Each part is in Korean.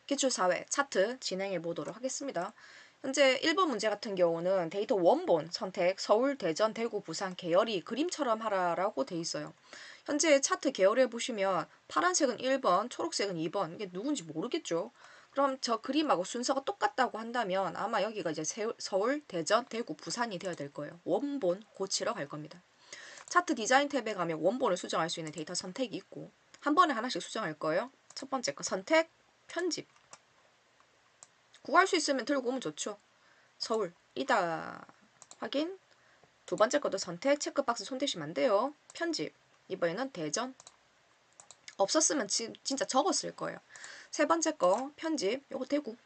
기출사회 차트 진행해 보도록 하겠습니다. 현재 1번 문제 같은 경우는 데이터 원본 선택 서울, 대전, 대구, 부산 계열이 그림처럼 하라라고 돼 있어요. 현재 차트 계열에 보시면 파란색은 1번, 초록색은 2번. 이게 누군지 모르겠죠. 그럼 저 그림하고 순서가 똑같다고 한다면 아마 여기가 이제 서울, 대전, 대구, 부산이 되어야 될 거예요. 원본 고치러 갈 겁니다. 차트 디자인 탭에 가면 원본을 수정할 수 있는 데이터 선택이 있고 한 번에 하나씩 수정할 거예요. 첫 번째 거 선택, 편집. 구할 수 있으면 들고 오면 좋죠. 서울 이다 확인. 두 번째 것도 선택 체크박스 손대시면 안 돼요. 편집. 이번에는 대전. 없었으면 진짜 적었을 거예요. 세 번째 거 편집. 요거 대구.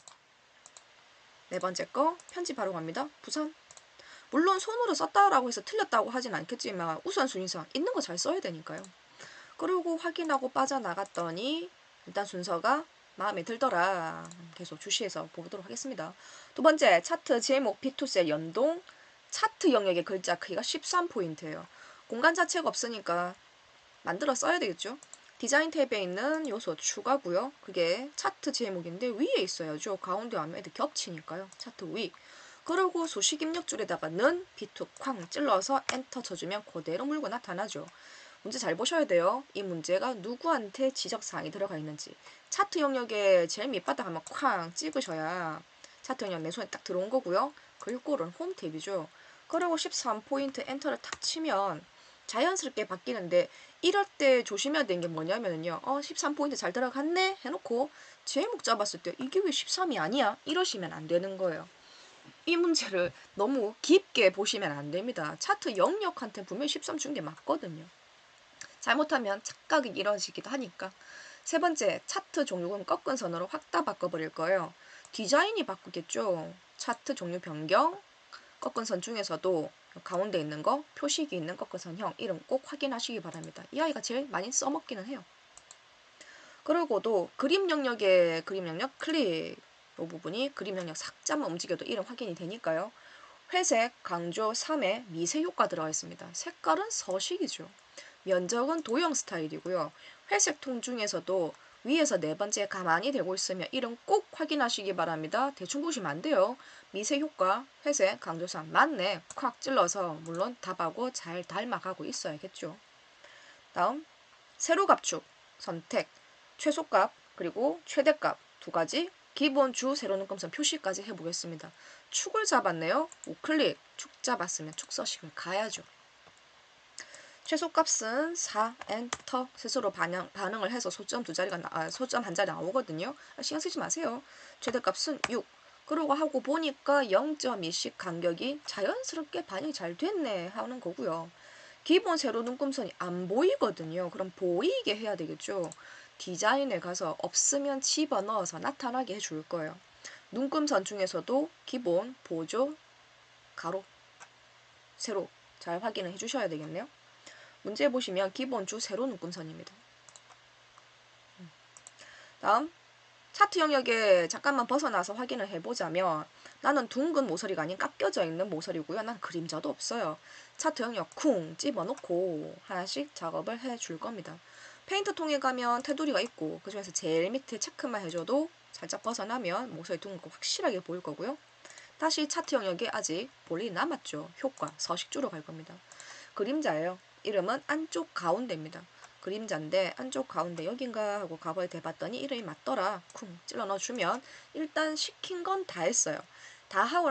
네 번째 거 편집하러 갑니다. 부산. 물론 손으로 썼다라고 해서 틀렸다고 하진 않겠지만 우선순위상 있는 거 잘 써야 되니까요. 그리고 확인하고 빠져나갔더니 일단 순서가 마음에 들더라. 계속 주시해서 보도록 하겠습니다. 두 번째 차트 제목 비투셀 연동. 차트 영역의 글자 크기가 13포인트예요. 공간 자체가 없으니까 만들어 써야 되겠죠. 디자인 탭에 있는 요소 추가고요. 그게 차트 제목인데 위에 있어야죠. 가운데 하면 애들 겹치니까요. 차트 위. 그리고 소식 입력줄에다가 는 비투 쾅 찔러서 엔터 쳐주면 그대로 물고 나타나죠. 문제 잘 보셔야 돼요. 이 문제가 누구한테 지적사항이 들어가 있는지. 차트 영역에 제일 밑바닥 한번 쾅 찍으셔야 차트 영역 내 손에 딱 들어온 거고요. 글꼴은 홈 탭이죠. 그리고 13포인트 엔터를 탁 치면 자연스럽게 바뀌는데 이럴 때 조심해야 되는 게 뭐냐면요. 13포인트 잘 들어갔네 해놓고 제목 잡았을 때 이게 왜 13이 아니야? 이러시면 안 되는 거예요. 이 문제를 너무 깊게 보시면 안 됩니다. 차트 영역한테 분명히 13 준 게 맞거든요. 잘못하면 착각이 이루어지기도 하니까. 세 번째, 차트 종류는 꺾은 선으로 확 다 바꿔버릴 거예요. 디자인이 바꾸겠죠. 차트 종류 변경, 꺾은 선 중에서도 가운데 있는 거, 표식이 있는 꺾은 선형, 이름 꼭 확인하시기 바랍니다. 이 아이가 제일 많이 써먹기는 해요. 그러고도 그림 영역의 그림 영역 클릭, 이 부분이 그림 영역 삭제만 움직여도 이름 확인이 되니까요. 회색, 강조, 3에 미세 효과 들어가 있습니다. 색깔은 서식이죠. 면적은 도형 스타일이고요. 회색 통 중에서도 위에서 네 번째 가만히 대고 있으면 이름 꼭 확인하시기 바랍니다. 대충 보시면 안 돼요. 미세 효과, 회색, 강조상 맞네. 콱 찔러서 물론 답하고 잘 닮아가고 있어야겠죠. 다음 세로 갑축, 선택, 최소값 그리고 최대값 두 가지 기본 주 세로 눈금선 표시까지 해보겠습니다. 축을 잡았네요. 우클릭 축 잡았으면 축서식을 가야죠. 최소값은 4, 엔터 스스로 반응을 해서 소점 소점 한 자리 나오거든요. 신경 쓰지 마세요. 최대값은 6. 그러고 하고 보니까 0.2씩 간격이 자연스럽게 반영이 잘 됐네 하는 거고요. 기본 세로 눈금선이 안 보이거든요. 그럼 보이게 해야 되겠죠. 디자인에 가서 없으면 집어넣어서 나타나게 해줄 거예요. 눈금선 중에서도 기본, 보조, 가로, 세로 잘 확인을 해주셔야 되겠네요. 문제 보시면 기본주 세로 눈금선입니다. 다음 차트 영역에 잠깐만 벗어나서 확인을 해보자면 나는 둥근 모서리가 아닌 깎여져 있는 모서리고요. 난 그림자도 없어요. 차트 영역 쿵 집어넣고 하나씩 작업을 해줄 겁니다. 페인트 통에 가면 테두리가 있고 그중에서 제일 밑에 체크만 해줘도 살짝 벗어나면 모서리 둥근 거 확실하게 보일 거고요. 다시 차트 영역에 아직 볼 일이 남았죠. 효과 서식주로 갈 겁니다. 그림자예요. 이름은 안쪽 가운데입니다. 그림자인데 안쪽 가운데 여긴가 하고 가버에 대봤더니 이름이 맞더라. 쿵 찔러 넣어주면 일단 시킨 건 다 했어요. 다 하고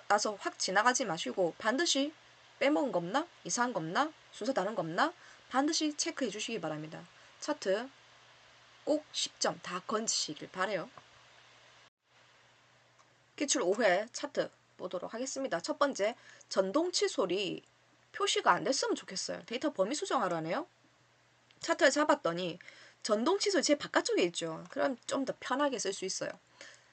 나서 확 지나가지 마시고 반드시 빼먹은 거 없나? 이상한 거 없나? 순서 다른 거 없나? 반드시 체크해 주시기 바랍니다. 차트 꼭 10점 다 건지시길 바래요. 기출 5회 차트 보도록 하겠습니다. 첫 번째, 전동 칫솔이 표시가 안 됐으면 좋겠어요. 데이터 범위 수정하라네요. 차트를 잡았더니 전동 칫솔 제 바깥쪽에 있죠. 그럼 좀 더 편하게 쓸 수 있어요.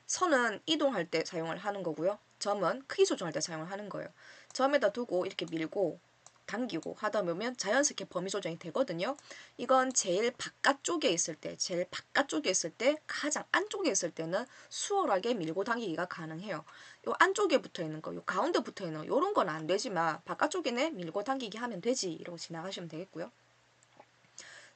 선은 이동할 때 사용을 하는 거고요. 점은 크기 조정할 때 사용을 하는 거예요. 점에다 두고 이렇게 밀고 당기고 하다 보면 자연스럽게 범위 조정이 되거든요. 이건 제일 바깥쪽에 있을 때, 가장 안쪽에 있을 때는 수월하게 밀고 당기기가 가능해요. 요 안쪽에 붙어 있는 거, 요 가운데 붙어 있는 거, 요런 건 안 되지만 바깥쪽에는 밀고 당기기 하면 되지. 이러고 지나가시면 되겠고요.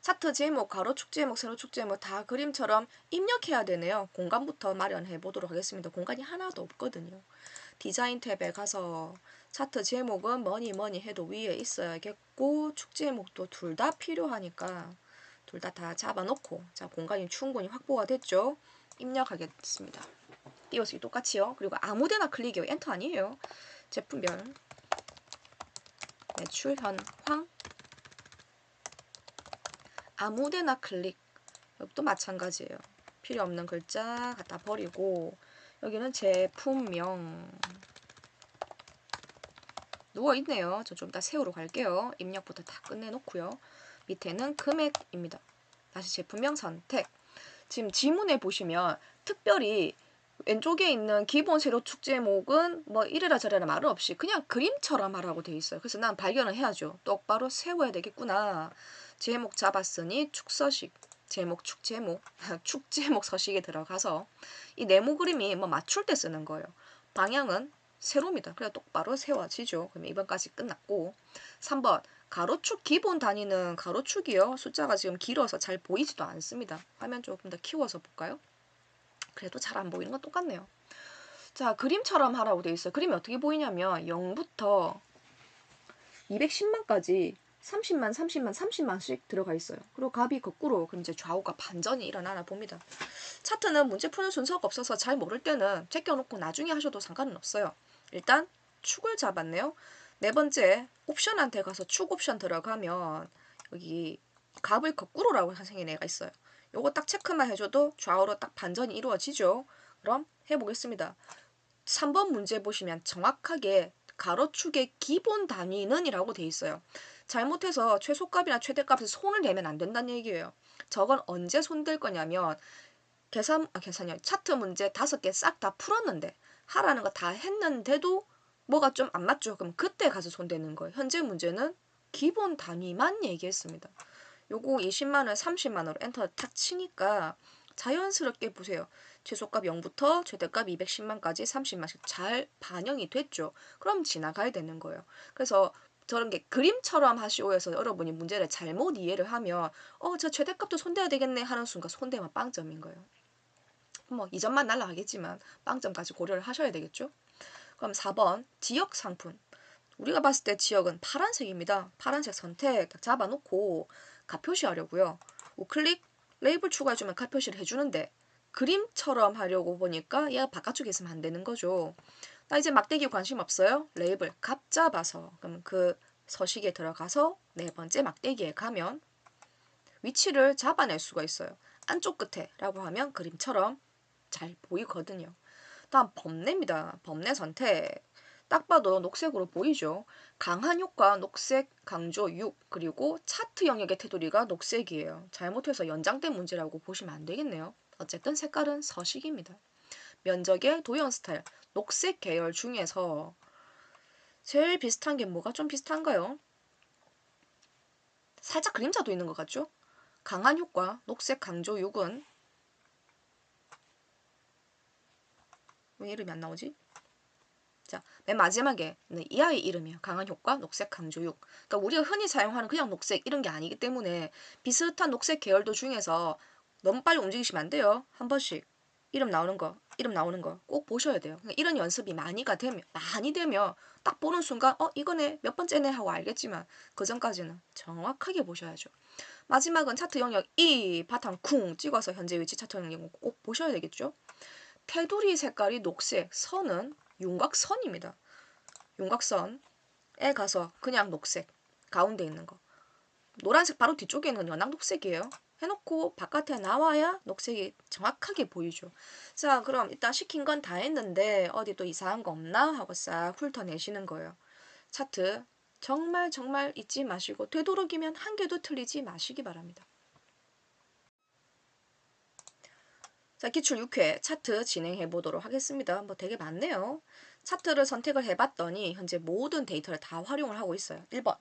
차트 제목, 가로축 제목, 세로축 제목 다 그림처럼 입력해야 되네요. 공간부터 마련해 보도록 하겠습니다. 공간이 하나도 없거든요. 디자인 탭에 가서 차트 제목은 뭐니 해도 위에 있어야겠고 축 제목도 둘 다 필요하니까 둘 다 잡아놓고 자 공간이 충분히 확보가 됐죠. 입력하겠습니다. 띄워쓰기 똑같이요. 그리고 아무데나 클릭이요. 엔터 아니에요. 제품별 매출 현황 아무데나 클릭 여기도 마찬가지예요. 필요 없는 글자 갖다 버리고 여기는 제품명 누워있네요. 저 좀 이따 세우러 갈게요. 입력부터 다 끝내놓고요. 밑에는 금액입니다. 다시 제품명 선택. 지금 지문에 보시면 특별히 왼쪽에 있는 기본 세로축 제목은 뭐 이래라 저래라 말은 없이 그냥 그림처럼 하라고 돼 있어요. 그래서 난 발견을 해야죠. 똑바로 세워야 되겠구나. 제목 잡았으니 축서식 제목 축제목 축제목 서식에 들어가서 이 네모 그림이 뭐 맞출 때 쓰는 거예요. 방향은 세로입니다. 그래서 똑바로 세워지죠. 그럼 2번까지 끝났고 3번 가로축 기본 단위는 가로축이요. 숫자가 지금 길어서 잘 보이지도 않습니다. 화면 조금 더 키워서 볼까요? 그래도 잘 안 보이는 건 똑같네요. 자, 그림처럼 하라고 되어 있어요. 그림이 어떻게 보이냐면 0부터 210만까지 30만 들어가 있어요. 그리고 값이 거꾸로 그럼 이제 좌우가 반전이 일어나나 봅니다. 차트는 문제 푸는 순서가 없어서 잘 모를 때는 제껴놓고 나중에 하셔도 상관은 없어요. 일단 축을 잡았네요. 네 번째 옵션한테 가서 축 옵션 들어가면 여기 값을 거꾸로라고 생긴 애가 있어요. 요거 딱 체크만 해줘도 좌우로 딱 반전이 이루어지죠. 그럼 해보겠습니다. 3번 문제 보시면 정확하게 가로축의 기본 단위는 이라고 돼 있어요. 잘못해서 최소값이나 최대값에 손을 대면 안 된다는 얘기예요. 저건 언제 손댈 거냐면 계산이요. 차트 문제 5개 싹 다 풀었는데 하라는 거 다 했는데도 뭐가 좀 안 맞죠. 그럼 그때 가서 손대는 거예요. 현재 문제는 기본 단위만 얘기했습니다. 요거 20만원, 30만원으로 엔터 탁 치니까 자연스럽게 보세요. 최소값 0부터 최대값 210만까지 30만씩 잘 반영이 됐죠. 그럼 지나가야 되는 거예요. 그래서 저런 게 그림처럼 하시오 해서 여러분이 문제를 잘못 이해를 하면 저 최대값도 손대야 되겠네 하는 순간 손대면 빵점인 거예요. 뭐 이점만 날라가겠지만 빵점까지 고려를 하셔야 되겠죠. 그럼 4번 지역 상품. 우리가 봤을 때 지역은 파란색입니다. 파란색 선택 딱 잡아놓고 값 표시하려고요. 우클릭 레이블 추가해주면 값 표시를 해주는데 그림처럼 하려고 보니까 얘가 바깥쪽에 있으면 안 되는 거죠. 나 이제 막대기 관심 없어요. 레이블 값 잡아서 그럼 그 서식에 들어가서 네 번째 막대기에 가면 위치를 잡아낼 수가 있어요. 안쪽 끝에 라고 하면 그림처럼 잘 보이거든요. 다음 범례입니다. 범례 선택. 딱 봐도 녹색으로 보이죠. 강한 효과 녹색 강조 6 그리고 차트 영역의 테두리가 녹색이에요. 잘못해서 연장된 문제라고 보시면 안 되겠네요. 어쨌든 색깔은 서식입니다. 면적의 도형 스타일 녹색 계열 중에서 제일 비슷한 게 뭐가 좀 비슷한가요? 살짝 그림자도 있는 것 같죠? 강한 효과 녹색 강조 6은 왜 이름이 안 나오지? 자, 맨 마지막에 이 아이 이름이에요. 강한 효과 녹색 강조육. 그러니까 우리가 흔히 사용하는 그냥 녹색 이런 게 아니기 때문에 비슷한 녹색 계열도 중에서 너무 빨리 움직이시면 안 돼요. 한 번씩 이름 나오는 거 꼭 보셔야 돼요. 그러니까 이런 연습이 많이 되면 딱 보는 순간 이거네 몇 번째네 하고 알겠지만 그 전까지는 정확하게 보셔야죠. 마지막은 차트 영역 이 바탕 쿵 찍어서 현재 위치 차트 영역 꼭 보셔야 되겠죠. 테두리 색깔이 녹색, 선은 윤곽선입니다. 윤곽선에 가서 그냥 녹색, 가운데 있는 거. 노란색 바로 뒤쪽에 있는 건 연한 녹색이에요. 해놓고 바깥에 나와야 녹색이 정확하게 보이죠. 자, 그럼 일단 시킨 건 다 했는데 어디 또 이상한 거 없나 하고 싹 훑어내시는 거예요. 차트 정말 잊지 마시고 되도록이면 한 개도 틀리지 마시기 바랍니다. 자, 기출 6회 차트 진행해 보도록 하겠습니다. 뭐 되게 많네요. 차트를 선택을 해봤더니 현재 모든 데이터를 다 활용을 하고 있어요. 1번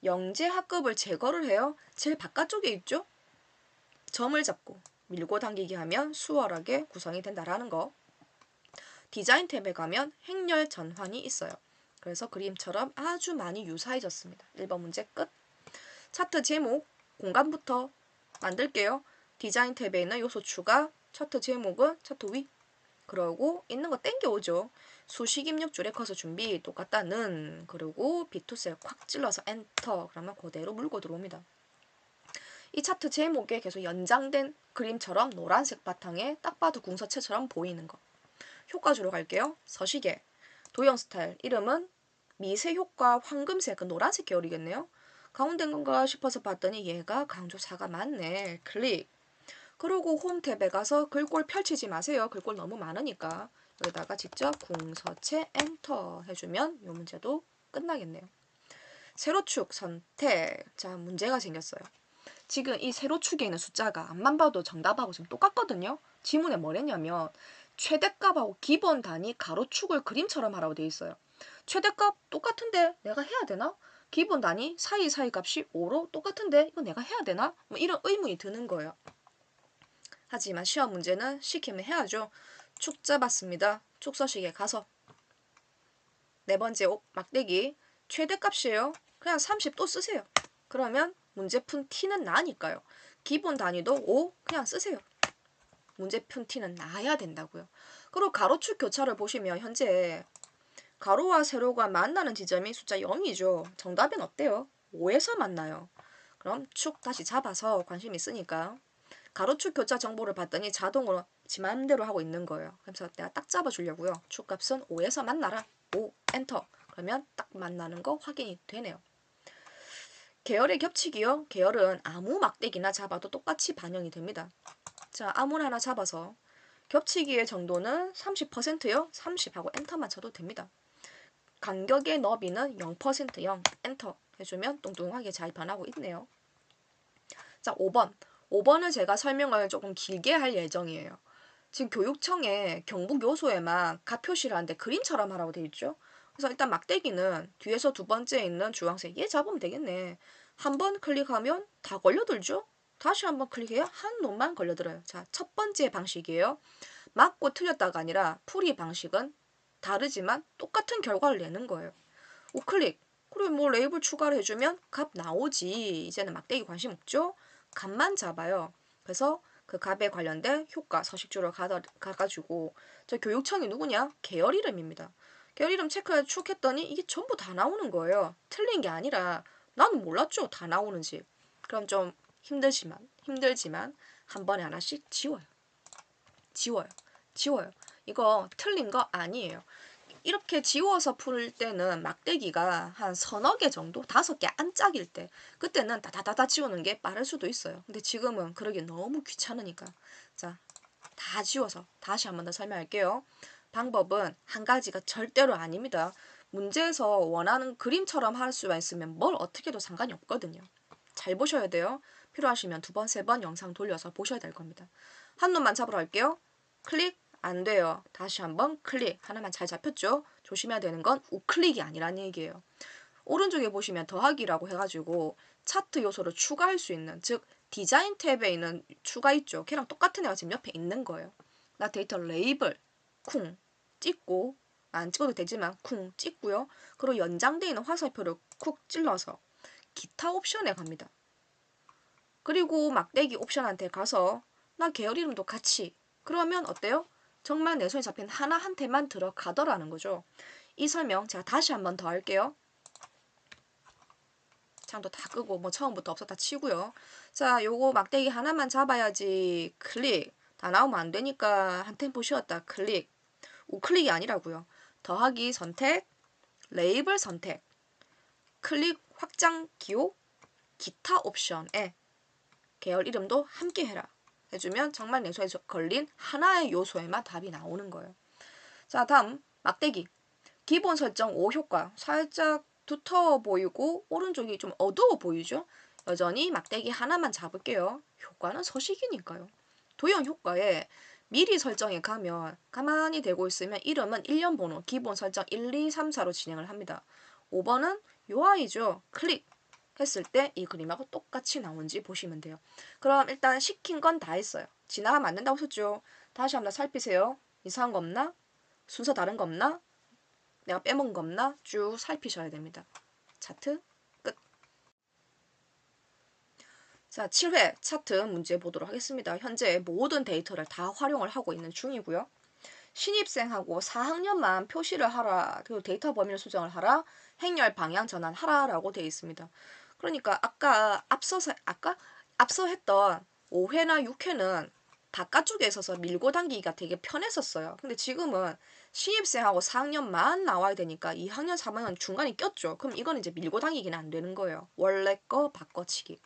영재 합급을 제거를 해요. 제일 바깥쪽에 있죠? 점을 잡고 밀고 당기기 하면 수월하게 구성이 된다라는 거. 디자인 탭에 가면 행렬 전환이 있어요. 그래서 그림처럼 아주 많이 유사해졌습니다. 1번 문제 끝. 차트 제목 공간부터 만들게요. 디자인 탭에 있는 요소 추가, 차트 제목은 차트 위. 그러고 있는 거 땡겨오죠. 수식 입력줄에 커서 준비 똑같다는. 그리고 B2셀 콱 찔러서 엔터. 그러면 그대로 물고 들어옵니다. 이 차트 제목에 계속 연장된 그림처럼 노란색 바탕에 딱 봐도 궁서체처럼 보이는 거. 효과주로 갈게요. 서식에 도형 스타일 이름은 미세 효과 황금색 그 노란색 계열이겠네요. 가운데인 건가 싶어서 봤더니 얘가 강조사가 맞네. 클릭. 그리고 홈 탭에 가서 글꼴 펼치지 마세요. 글꼴 너무 많으니까. 여기다가 직접 궁서체 엔터 해주면 이 문제도 끝나겠네요. 세로축 선택. 자, 문제가 생겼어요. 지금 이 세로축에 있는 숫자가 앞만 봐도 정답하고 지금 똑같거든요. 지문에 뭐랬냐면 최대값하고 기본 단위 가로축을 그림처럼 하라고 돼 있어요. 최대값 똑같은데 내가 해야 되나? 기본 단위 사이 값이 5로 똑같은데 이거 내가 해야 되나? 뭐 이런 의문이 드는 거예요. 하지만 시험 문제는 시키면 해야죠. 축 잡았습니다. 축서식에 가서 네 번째 막대기 최대값이에요. 그냥 30 또 쓰세요. 그러면 문제 푼 티는 나니까요. 기본 단위도 5 그냥 쓰세요. 문제 푼 티는 나야 된다고요. 그리고 가로축 교차를 보시면 현재 가로와 세로가 만나는 지점이 숫자 0이죠. 정답은 어때요? 5에서 만나요. 그럼 축 다시 잡아서 관심 있으니까 가로축 교차 정보를 봤더니 자동으로 지 맘대로 하고 있는 거예요. 그래서 내가 딱 잡아주려고요. 축값은 5에서 만나라. 5 엔터. 그러면 딱 만나는 거 확인이 되네요. 계열의 겹치기요. 계열은 아무 막대기나 잡아도 똑같이 반영이 됩니다. 자, 아무나 하나 잡아서 겹치기의 정도는 30%요. 30하고 엔터만 쳐도 됩니다. 간격의 너비는 0% 0 엔터 해주면 뚱뚱하게 잘 변하고 있네요. 자, 5번. 5번은 제가 설명을 조금 길게 할 예정이에요. 지금 교육청에 경북 요소에만 값 표시를 하는데 그림처럼 하라고 되어 있죠. 그래서 일단 막대기는 뒤에서 두 번째에 있는 주황색 얘 잡으면 되겠네. 한 번 클릭하면 다 걸려들죠. 다시 한 번 클릭해야 한 놈만 걸려들어요. 자, 첫 번째 방식이에요. 맞고 틀렸다가 아니라 풀이 방식은 다르지만 똑같은 결과를 내는 거예요. 우클릭. 그리고 뭐 레이블 추가를 해주면 값 나오지. 이제는 막대기 관심 없죠? 값만 잡아요. 그래서 그 값에 관련된 효과 서식주를 가가지고 저 교육청이 누구냐? 계열 이름입니다. 계열 이름 체크해 쭉 했더니 이게 전부 다 나오는 거예요. 틀린 게 아니라 나는 몰랐죠. 다 나오는지. 그럼 좀 힘들지만 한 번에 하나씩 지워요. 지워요. 이거 틀린 거 아니에요. 이렇게 지워서 풀 때는 막대기가 한 서너 개 정도, 5개 안 짝일 때 그때는 다다다다 지우는 게 빠를 수도 있어요. 근데 지금은 그러기 너무 귀찮으니까 자, 다 지워서 다시 한 번 더 설명할게요. 방법은 한 가지가 절대로 아닙니다. 문제에서 원하는 그림처럼 할 수가 있으면 뭘 어떻게 해도 상관이 없거든요. 잘 보셔야 돼요. 필요하시면 2번, 3번 영상 돌려서 보셔야 될 겁니다. 한 놈만 잡으러 갈게요. 클릭. 안 돼요. 다시 한번 클릭. 하나만 잘 잡혔죠? 조심해야 되는 건 우클릭이 아니라는 얘기예요. 오른쪽에 보시면 더하기라고 해가지고 차트 요소를 추가할 수 있는, 즉 디자인 탭에 있는 추가 있죠. 걔랑 똑같은 애가 지금 옆에 있는 거예요. 나 데이터 레이블 쿵 찍고, 안 찍어도 되지만 쿵 찍고요. 그리고 연장되어 있는 화살표를 쿡 찔러서 기타 옵션에 갑니다. 그리고 막대기 옵션한테 가서 나 계열 이름도 같이. 그러면 어때요? 정말 내 손에 잡힌 하나한테만 들어가더라는 거죠. 이 설명 제가 다시 한 번 더 할게요. 창도 다 끄고 뭐 처음부터 없었다 치고요. 자, 요거 막대기 하나만 잡아야지. 클릭. 다 나오면 안 되니까 한 템포 쉬었다. 클릭. 우클릭이 아니라고요. 더하기 선택, 레이블 선택, 클릭 확장 기호, 기타 옵션에 계열 이름도 함께 해라. 해주면 정말 내 손에 걸린 하나의 요소에만 답이 나오는 거예요. 자, 다음 막대기. 기본 설정 5 효과. 살짝 두터워 보이고 오른쪽이 좀 어두워 보이죠? 여전히 막대기 하나만 잡을게요. 효과는 서식이니까요. 도형 효과에 미리 설정에 가면 가만히 대고 있으면 이름은 1년 번호 기본 설정 1, 2, 3, 4로 진행을 합니다. 5번은 요 아이죠. 클릭. 했을 때 이 그림하고 똑같이 나온지 보시면 돼요. 그럼 일단 시킨 건 다 했어요. 지나가면 안 된다고 했죠. 다시 한번 살피세요. 이상한 거 없나? 순서 다른 거 없나? 내가 빼먹은 거 없나? 쭉 살피셔야 됩니다. 차트 끝. 자, 7회 차트 문제 보도록 하겠습니다. 현재 모든 데이터를 다 활용을 하고 있는 중이고요. 신입생하고 4학년만 표시를 하라, 그리고 데이터 범위를 수정을 하라, 행렬 방향 전환하라라고 되어 있습니다. 그러니까 앞서 했던 5회나 6회는 바깥쪽에 있어서 밀고 당기기가 되게 편했었어요. 근데 지금은 신입생하고 4학년만 나와야 되니까 2학년, 3학년 중간에 꼈죠. 그럼 이건 이제 밀고 당기기는 안 되는 거예요. 원래 거 바꿔치기.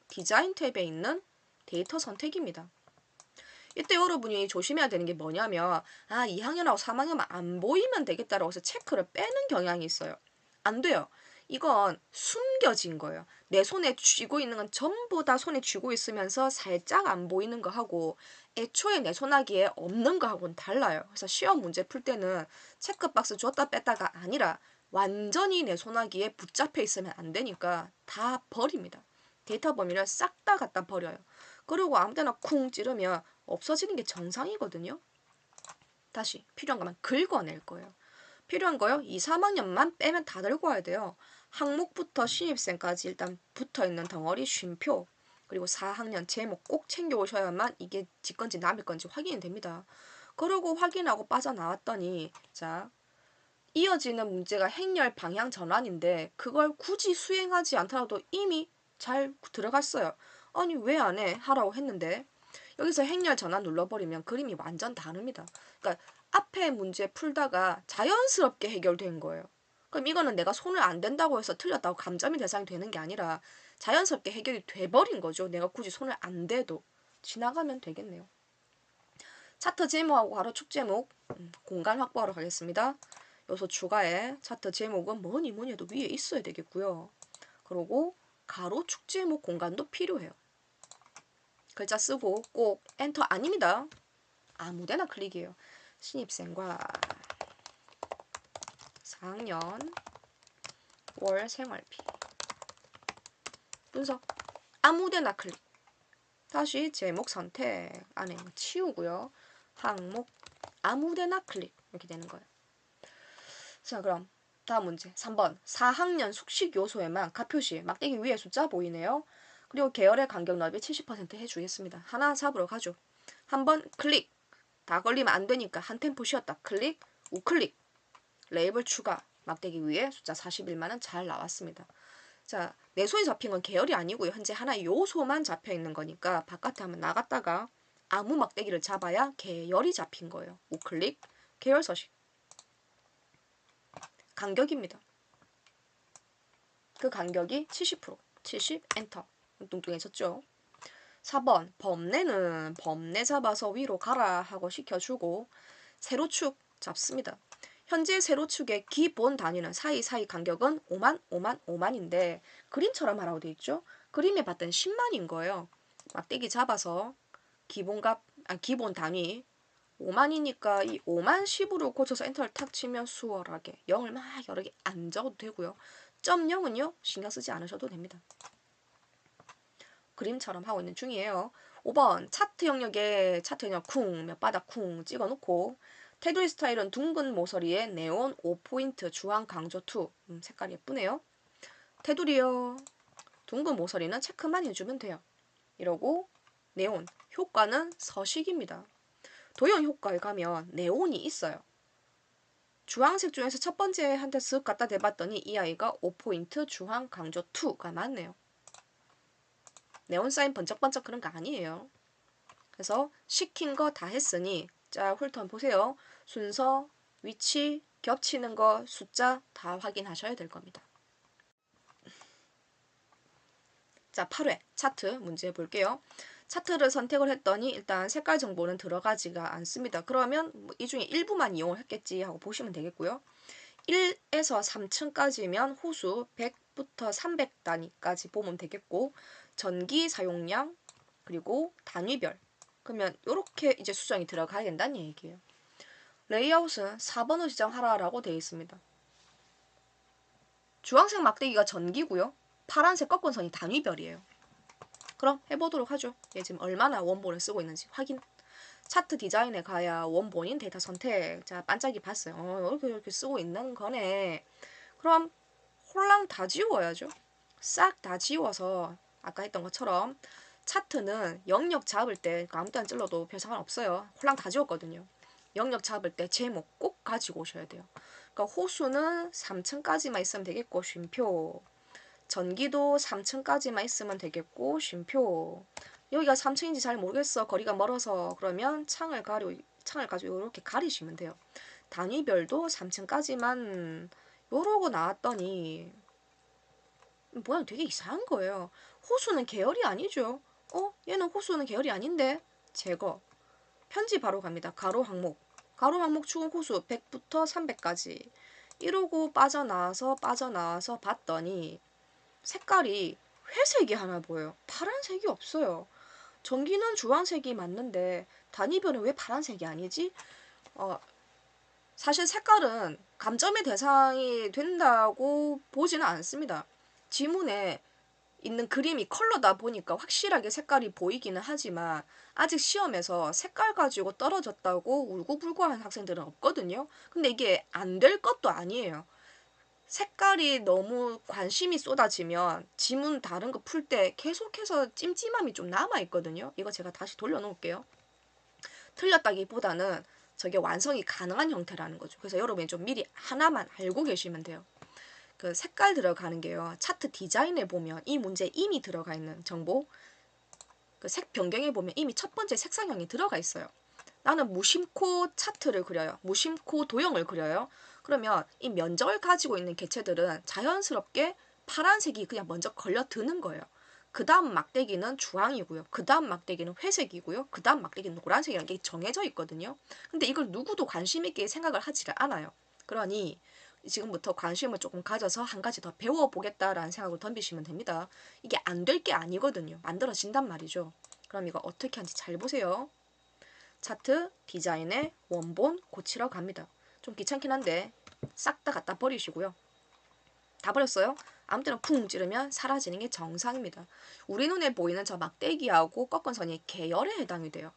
디자인 탭에 있는 데이터 선택입니다. 이때 여러분이 조심해야 되는 게 뭐냐면 2학년하고 3학년만 안 보이면 되겠다라고 해서 체크를 빼는 경향이 있어요. 안 돼요. 이건 숨겨진 거예요. 내 손에 쥐고 있는 건 전부 다 손에 쥐고 있으면서 살짝 안 보이는 거 하고 애초에 내 손아귀에 없는 거 하고는 달라요. 그래서 시험 문제 풀 때는 체크박스 줬다 뺐다가 아니라 완전히 내 손아귀에 붙잡혀 있으면 안 되니까 다 버립니다. 데이터 범위를 싹 다 갖다 버려요. 그리고 아무 데나 쿵 찌르면 없어지는 게 정상이거든요. 다시 필요한 것만 긁어낼 거예요. 필요한 거요? 2, 3학년만 빼면 다 들고 와야 돼요. 항목부터 신입생까지 일단 붙어있는 덩어리 쉼표, 그리고 4학년 제목 꼭 챙겨오셔야만 이게 지 건지 남의 건지 확인이 됩니다. 그러고 확인하고 빠져나왔더니 자, 이어지는 문제가 행렬 방향 전환인데 그걸 굳이 수행하지 않더라도 이미 잘 들어갔어요. 아니 왜 안 해? 하라고 했는데 여기서 행렬 전환 눌러버리면 그림이 완전 다릅니다. 그러니까 앞에 문제 풀다가 자연스럽게 해결된 거예요. 그럼 이거는 내가 손을 안 댄다고 해서 틀렸다고 감점이 대상이 되는 게 아니라 자연스럽게 해결이 돼버린 거죠. 내가 굳이 손을 안 대도 지나가면 되겠네요. 차트 제목하고 가로 축 제목 공간 확보하러 가겠습니다. 여기서 추가해 차트 제목은 뭐니 뭐니 해도 위에 있어야 되겠고요. 그리고 가로 축 제목 공간도 필요해요. 글자 쓰고 꼭 엔터 아닙니다. 아무데나 클릭이에요. 신입생과 4학년 월 생활비 분석 아무데나 클릭. 다시 제목 선택 안에 치우고요. 항목 아무데나 클릭 이렇게 되는 거예요. 자, 그럼 다음 문제 3번 4학년 숙식 요소에만 가표시 막대기 위에 숫자 보이네요. 그리고 계열의 간격 넓이 70% 해주겠습니다. 하나 잡으러 가죠. 한번 클릭. 다 걸리면 안 되니까 한 템포 쉬었다. 클릭, 우클릭. 레이블 추가. 막대기 위에 숫자 41만은 잘 나왔습니다. 자, 내 손에 잡힌 건 계열이 아니고요. 현재 하나의 요소만 잡혀 있는 거니까 바깥에 한번 나갔다가 아무 막대기를 잡아야 계열이 잡힌 거예요. 우클릭, 계열 서식. 간격입니다. 그 간격이 70%, 70 엔터. 뚱뚱해졌죠. 4번 범례는 범례 잡아서 위로 가라 하고 시켜주고 세로축 잡습니다. 현재 세로축의 기본 단위는 사이사이 간격은 5만, 5만, 5만인데 그림처럼 하라고 돼 있죠. 그림에 봤더니 10만인 거예요. 막대기 잡아서 기본 단위 5만이니까 이 5만 10으로 고쳐서 엔터를 탁 치면 수월하게 0을 막 여러 개 안 적어도 되고요. 점 0은요 신경 쓰지 않으셔도 됩니다. 그림처럼 하고 있는 중이에요. 5번 차트 영역에 차트 영역 쿵 몇 바닥 쿵 찍어놓고 테두리 스타일은 둥근 모서리에 네온 5포인트 주황 강조 2 색깔이 예쁘네요. 테두리요. 둥근 모서리는 체크만 해주면 돼요. 이러고 네온 효과는 서식입니다. 도형 효과에 가면 네온이 있어요. 주황색 중에서 첫 번째 한테 쓱 갖다 대봤더니 이 아이가 5포인트 주황 강조 2가 맞네요. 네온 사인 번쩍번쩍 그런 거 아니에요. 그래서 시킨 거 다 했으니 자 훑어 보세요. 순서, 위치, 겹치는 거, 숫자 다 확인하셔야 될 겁니다. 자 8회 차트 문제 볼게요. 차트를 선택을 했더니 일단 색깔 정보는 들어가지가 않습니다. 그러면 이 중에 일부만 이용을 했겠지 하고 보시면 되겠고요. 1에서 3층까지면 호수 100부터 300 단위까지 보면 되겠고 전기 사용량 그리고 단위별 그러면 이렇게 이제 수정이 들어가야 된다는 얘기예요. 레이아웃은 4번을 지정하라라고 되어 있습니다. 주황색 막대기가 전기고요. 파란색 꺾은선이 단위별이에요. 그럼 해보도록 하죠. 얘 지금 얼마나 원본을 쓰고 있는지 확인. 차트 디자인에 가야 원본인 데이터 선택. 자 반짝이 봤어요. 이렇게 쓰고 있는 거네. 그럼 홀랑 다 지워야죠. 싹 다 지워서 아까 했던 것처럼 차트는 영역 잡을 때 아무 때나 찔러도 별 상관없어요. 홀랑 다 지웠거든요. 영역 잡을 때 제목 꼭 가지고 오셔야 돼요. 그러니까 호수는 3층까지만 있으면 되겠고 쉼표. 전기도 3층까지만 있으면 되겠고 쉼표. 여기가 3층인지 잘 모르겠어. 거리가 멀어서. 그러면 창을 가지고 이렇게 가리시면 돼요. 단위별도 3층까지만 요러고 나왔더니 모양 되게 이상한 거예요. 호수는 계열이 아니죠. 얘는 호수는 계열이 아닌데 제거. 편지 바로 갑니다. 가로 항목. 가로 항목 추궁 호수 100부터 300까지. 이러고 빠져나와서 봤더니 색깔이 회색이 하나 보여요. 파란색이 없어요. 전기는 주황색이 맞는데 단위별은 왜 파란색이 아니지? 사실 색깔은 감점의 대상이 된다고 보지는 않습니다. 지문에 있는 그림이 컬러다 보니까 확실하게 색깔이 보이기는 하지만 아직 시험에서 색깔 가지고 떨어졌다고 울고불고하는 학생들은 없거든요. 근데 이게 안 될 것도 아니에요. 색깔이 너무 관심이 쏟아지면 지문 다른 거 풀 때 계속해서 찜찜함이 좀 남아있거든요. 이거 제가 다시 돌려놓을게요. 틀렸다기보다는 저게 완성이 가능한 형태라는 거죠. 그래서 여러분이 좀 미리 하나만 알고 계시면 돼요. 그 색깔 들어가는 게요. 차트 디자인에 보면 이 문제에 이미 들어가 있는 정보, 그 색 변경에 보면 이미 첫 번째 색상형이 들어가 있어요. 나는 무심코 차트를 그려요. 무심코 도형을 그려요. 그러면 이 면적을 가지고 있는 개체들은 자연스럽게 파란색이 그냥 먼저 걸려드는 거예요. 그 다음 막대기는 주황이고요. 그 다음 막대기는 회색이고요. 그 다음 막대기는 노란색이라는 게 정해져 있거든요. 근데 이걸 누구도 관심 있게 생각을 하지를 않아요. 그러니 지금부터 관심을 조금 가져서 한 가지 더 배워보겠다라는 생각을 던지시면 됩니다. 이게 안 될 게 아니거든요. 만들어진단 말이죠. 그럼 이거 어떻게 하는지 잘 보세요. 차트 디자인의 원본 고치러 갑니다. 좀 귀찮긴 한데 싹 다 갖다 버리시고요. 다 버렸어요? 아무 때나 쿵 찌르면 사라지는 게 정상입니다. 우리 눈에 보이는 저 막대기하고 꺾은 선이 계열에 해당이 돼요.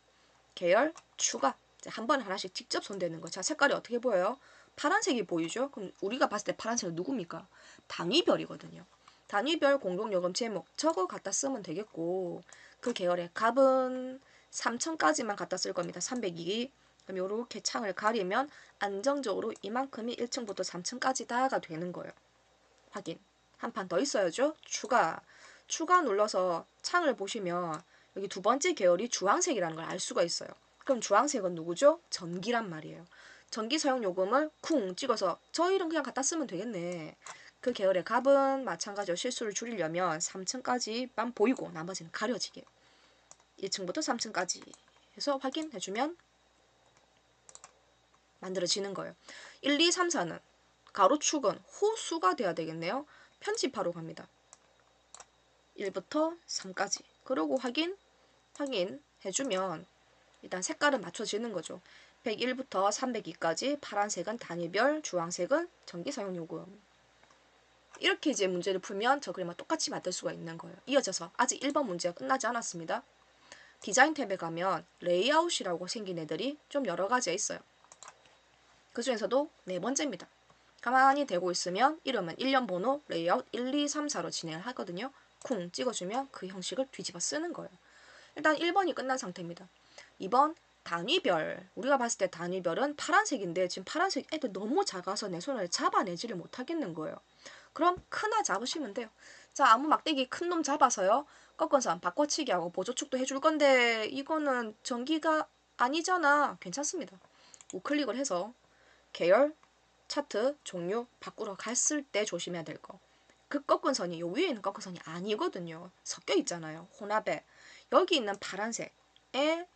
계열, 추가. 한 번에 하나씩 직접 손대는 거. 자, 색깔이 어떻게 보여요? 파란색이 보이죠? 그럼 우리가 봤을 때 파란색은 누굽니까? 단위별이거든요. 단위별 공동요금 제목 저거 갖다 쓰면 되겠고 그 계열의 값은 3천까지만 갖다 쓸 겁니다. 302. 그럼 이렇게 창을 가리면 안정적으로 이만큼이 1층부터 3층까지 다가 되는 거예요. 확인. 한 판 더 있어야죠. 추가. 추가 눌러서 창을 보시면 여기 두 번째 계열이 주황색이라는 걸 알 수가 있어요. 그럼 주황색은 누구죠? 전기란 말이에요. 전기 사용 요금을 쿵 찍어서 저 이름 그냥 갖다 쓰면 되겠네. 그 계열의 값은 마찬가지로 실수를 줄이려면 3층까지만 보이고 나머지는 가려지게. 1층부터 3층까지 해서 확인해주면 만들어지는 거예요. 1, 2, 3, 4는 가로축은 호수가 돼야 되겠네요. 편집하러 갑니다. 1부터 3까지. 그러고 확인해주면 일단 색깔은 맞춰지는 거죠. 101부터 302까지 파란색은 단위별, 주황색은 전기 사용요금. 이렇게 이제 문제를 풀면 저 그림과 똑같이 만들 수가 있는 거예요. 이어져서 아직 1번 문제가 끝나지 않았습니다. 디자인 탭에 가면 레이아웃이라고 생긴 애들이 좀 여러 가지가 있어요. 그 중에서도 네 번째입니다. 가만히 대고 있으면 이름은 1년 번호 레이아웃 1, 2, 3, 4로 진행을 하거든요. 쿵 찍어주면 그 형식을 뒤집어 쓰는 거예요. 일단 1번이 끝난 상태입니다. 2번 단위별. 우리가 봤을 때 단위별은 파란색인데 지금 파란색 애들 너무 작아서 내 손을 잡아내지를 못하겠는 거예요. 그럼 크나 잡으시면 돼요. 자, 아무 막대기 큰 놈 잡아서요. 꺾어서 바꿔치기 하고 보조축도 해줄 건데 이거는 전기가 아니잖아. 괜찮습니다. 우클릭을 해서 계열, 차트, 종류 바꾸러 갔을 때 조심해야 될 거. 그 꺾은 선이 요 위에 있는 꺾은 선이 아니거든요. 섞여 있잖아요. 혼합에. 여기 있는 파란색의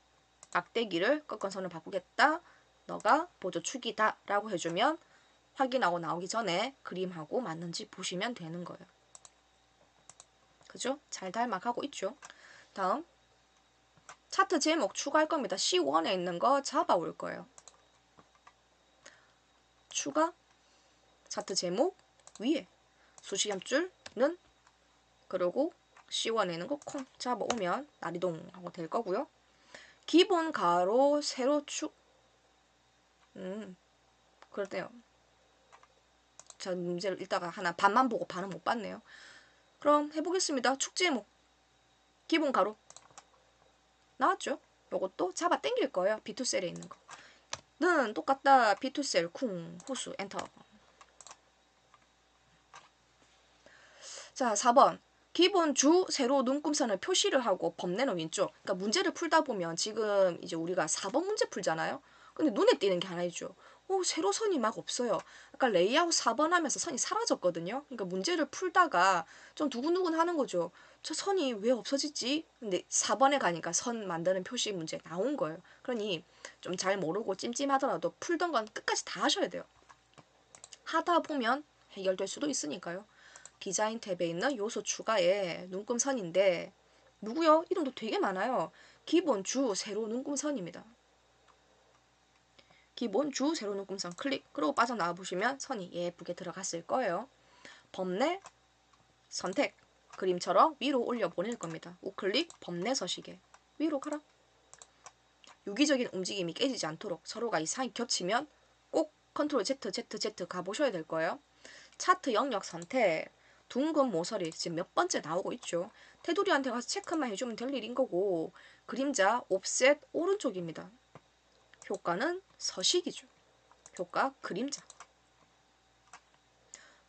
막대기를 꺾은 선을 바꾸겠다. 너가 보조축이다 라고 해주면 확인하고 나오기 전에 그림하고 맞는지 보시면 되는 거예요. 그죠? 잘 닮아가고 있죠? 다음 차트 제목 추가할 겁니다. C1에 있는 거 잡아올 거예요. 추가 차트 제목 위에 수식염줄는 그리고 C1에 있는 거 콩 잡아오면 나리동하고 될 거고요. 기본 가로 세로 축 그렇네요. 자, 문제를 읽다가 하나 반만 보고 반은 못 봤네요. 그럼 해보겠습니다. 축 제목 기본 가로 나왔죠? 요것도 잡아 당길 거예요. B2셀에 있는 거. 는 똑같다. B2셀 쿵 호수 엔터. 자, 4번. 기본 주 세로 눈금선을 표시를 하고 범례는 왼쪽. 그러니까 문제를 풀다 보면 지금 이제 우리가 4번 문제 풀잖아요. 근데 눈에 띄는 게 하나 있죠. 세로선이 막 없어요. 아까 레이아웃 4번 하면서 선이 사라졌거든요. 그러니까 문제를 풀다가 좀 두근두근 하는 거죠. 저 선이 왜 없어지지? 근데 4번에 가니까 선 만드는 표시 문제 나온 거예요. 그러니 좀 잘 모르고 찜찜하더라도 풀던 건 끝까지 다 하셔야 돼요. 하다 보면 해결될 수도 있으니까요. 디자인 탭에 있는 요소 추가에 눈금선인데 누구요? 이름도 되게 많아요. 기본 주 세로 눈금선입니다. 기본 주 세로 눈금선 클릭. 그리고 빠져나와 보시면 선이 예쁘게 들어갔을 거예요. 범례 선택. 그림처럼 위로 올려 보낼 겁니다. 우클릭 범례 서식에 위로 가라. 유기적인 움직임이 깨지지 않도록 서로가 이상이 겹치면 꼭 컨트롤 Z 가보셔야 될 거예요. 차트 영역 선택. 둥근 모서리 지금 몇 번째 나오고 있죠. 테두리한테 가서 체크만 해주면 될 일인 거고 그림자 옵셋 오른쪽입니다. 효과는 서식이죠. 효과 그림자.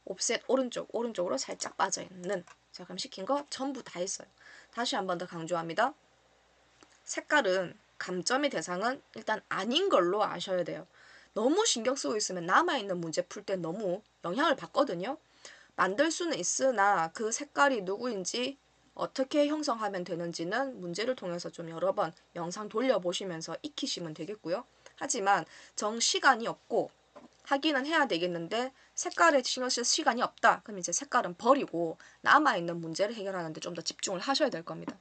옵셋 오른쪽으로 살짝 빠져있는. 자, 그럼 시킨 거 전부 다 했어요. 다시 한 번 더 강조합니다. 색깔은 감점의 대상은 일단 아닌 걸로 아셔야 돼요. 너무 신경 쓰고 있으면 남아있는 문제 풀 때 너무 영향을 받거든요. 만들 수는 있으나 그 색깔이 누구인지 어떻게 형성하면 되는지는 문제를 통해서 좀 여러 번 영상 돌려보시면서 익히시면 되겠고요. 하지만 시간이 없고 하기는 해야 되겠는데 색깔에 신경 쓸 시간이 없다. 그럼 이제 색깔은 버리고 남아있는 문제를 해결하는데 좀 더 집중을 하셔야 될 겁니다.